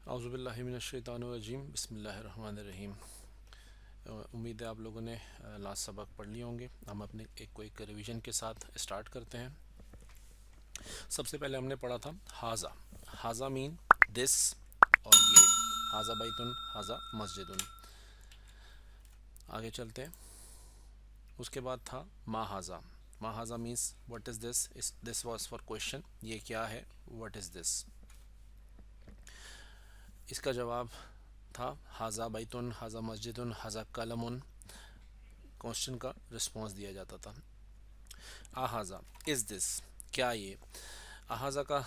اعوذ باللہ من الشیطان الرجیم بسم اللہ الرحمن الرحیم۔ امید ہے آپ لوگوں نے لاسٹ سبق پڑھ لیے ہوں گے۔ ہم اپنے ایک ریویژن کے ساتھ اسٹارٹ کرتے ہیں۔ سب سے پہلے ہم نے پڑھا تھا ہاذا۔ ہاذا مین دس، اور یہ ہاذا بیتن، ہاذا مسجدن۔ آگے چلتے ہیں۔ اس کے بعد تھا ما ہاذا۔ ما ہاذا means what is this, this was for question, یہ کیا ہے، واٹ از دس۔ اس کا جواب تھا ہاذا بیتن، ہاذا مسجدن، ہاذا قلمن۔ کوشچن کا رسپانس دیا جاتا تھا۔ اہذا از دس، کیا یہ۔ اہذا کا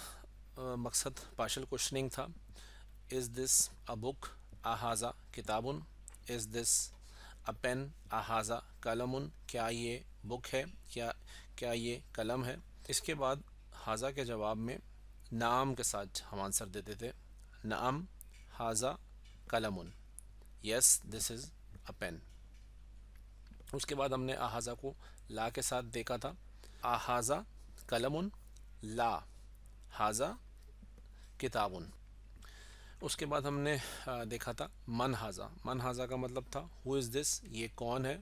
مقصد پارشل کوشچننگ تھا۔ از دس اے بک، اہذا کتابن، از دس اے پین، اہذا قلمن، کیا یہ بک ہے، کیا یہ قلم ہے۔ اس کے بعد ہاذا کے جواب میں نعم کے ساتھ ہم آنسر دیتے تھے۔ نعم ہاذا قلمن، یس دس از اے پین۔ اس کے بعد ہم نے اہذا کو لا کے ساتھ دیکھا تھا۔ اہذا قلمن، لا ہاذا کتابن۔ اس کے بعد ہم نے دیکھا تھا من ہاذا۔ من ہاذا کا مطلب تھا ہو از دس، یہ کون ہے۔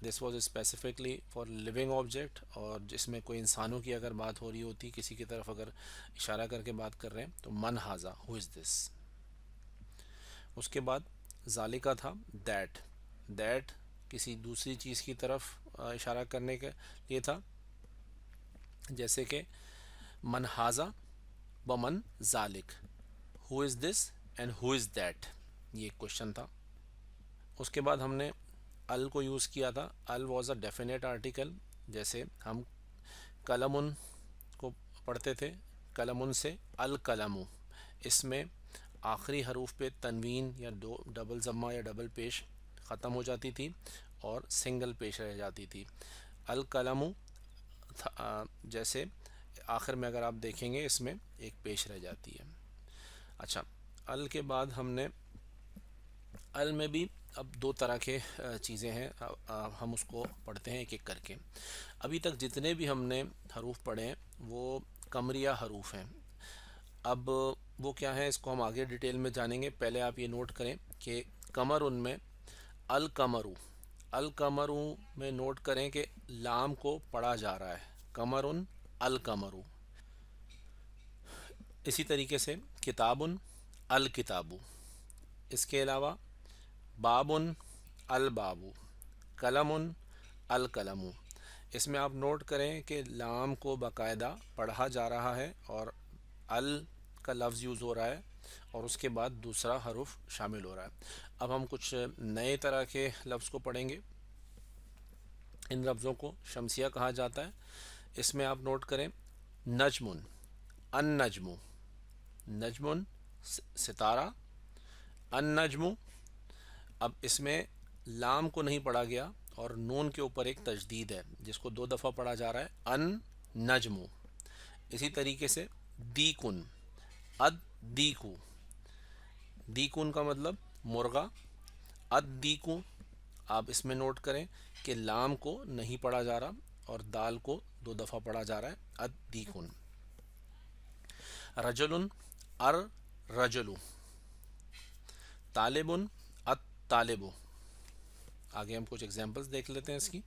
This was specifically for living object, اور جس میں کوئی انسانوں کی اگر بات ہو رہی ہوتی، کسی کی طرف اگر اشارہ کر کے بات کر رہے ہیں تو من ہاذا، ہو از دس۔ اس کے بعد ذالکہ تھا دیٹ۔ دیٹ کسی دوسری چیز کی طرف اشارہ کرنے کے لیے تھا، جیسے کہ من ہاذا و من ذالک، ہو از this and who is that, یہ ایک کوشچن تھا۔ اس کے بعد ہم نے ال کو یوز کیا تھا۔ ال واز اے ڈیفینیٹ آرٹیکل، جیسے ہم قلمن کو پڑھتے تھے، قلمن سے القلم، اس میں آخری حروف پہ تنوین یا دو ڈبل ضمہ یا ڈبل پیش ختم ہو جاتی تھی اور سنگل پیش رہ جاتی تھی۔ القلم جیسے آخر میں اگر آپ دیکھیں گے اس میں ایک پیش رہ جاتی ہے۔ اچھا، ال کے بعد ہم نے ال میں بھی اب دو طرح کے چیزیں ہیں، ہم اس کو پڑھتے ہیں ایک ایک کر کے۔ ابھی تک جتنے بھی ہم نے حروف پڑھے ہیں وہ قمریہ حروف ہیں۔ اب وہ کیا ہے، اس کو ہم آگے ڈیٹیل میں جانیں گے۔ پہلے آپ یہ نوٹ کریں کہ قمر ان میں القمرو، القمرو میں نوٹ کریں کہ لام کو پڑھا جا رہا ہے، قمرن القمرو۔ اسی طریقے سے کتابن الکتابو۔ اس کے علاوہ بابن البابو، قلمن القلمو۔ اس میں آپ نوٹ کریں کہ لام کو باقاعدہ پڑھا جا رہا ہے اور ال کا لفظ یوز ہو رہا ہے، اور اس کے بعد دوسرا حرف شامل ہو رہا ہے۔ اب ہم کچھ نئے طرح کے لفظ کو پڑھیں گے۔ ان لفظوں کو شمسیہ کہا جاتا ہے۔ اس میں آپ نوٹ کریں نجمن، النجم، نجمن ستارہ، النجم۔ اب اس میں لام کو نہیں پڑھا گیا اور نون کے اوپر ایک تجدید ہے جس کو دو دفعہ پڑھا جا رہا ہے، ان نجم۔ اسی طریقے سے دیکن، اد دیکو، دیکن کا مطلب مرغا، اد دیکو۔ آپ اس میں نوٹ کریں کہ لام کو نہیں پڑھا جا رہا اور دال کو دو دفعہ پڑھا جا رہا ہے، اد دیکن۔ رجل ار رجلو، طالب الطالب۔ آگے ہم کچھ ایگزامپلس دیکھ لیتے ہیں اس کی۔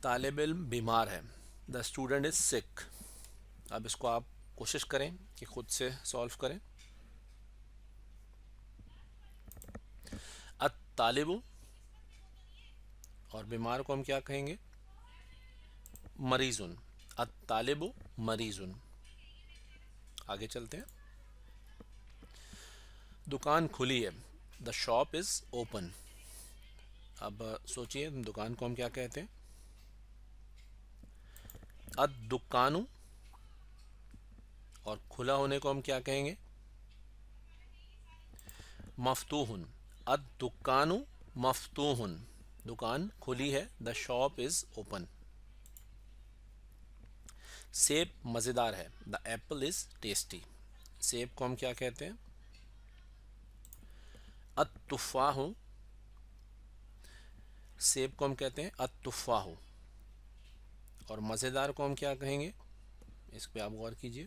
طالب علم بیمار ہے، دا اسٹوڈنٹ از سک۔ اب اس کو آپ کوشش کریں کہ خود سے سولو کریں۔ الطالب، اور بیمار کو ہم کیا کہیں گے، مریضن، الطالب مریضن۔ آگے چلتے ہیں۔ دکان کھلی ہے، دا شاپ از اوپن۔ اب سوچئے دکان کو ہم کیا کہتے ہیں، الدکان، اور کھلا ہونے کو ہم کیا کہیں گے، مفتوح، الدکان مفتوح، دکان کھلی ہے، دا شاپ از اوپن۔ سیب مزیدار ہے، دا ایپل از ٹیسٹی۔ سیب کو ہم کیا کہتے ہیں، التفاح، سیب کو ہم کہتے ہیں التفاح، اور مزیدار کو ہم کیا کہیں گے، اس پہ آپ غور کیجئے،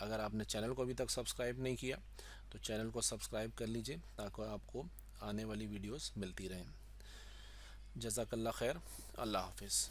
اگر آپ نے چینل کو ابھی تک سبسکرائب نہیں کیا تو چینل کو سبسکرائب کر لیجئے تاکہ آپ کو آنے والی ویڈیوز ملتی رہیں۔ جزاک اللہ خیر، اللہ حافظ۔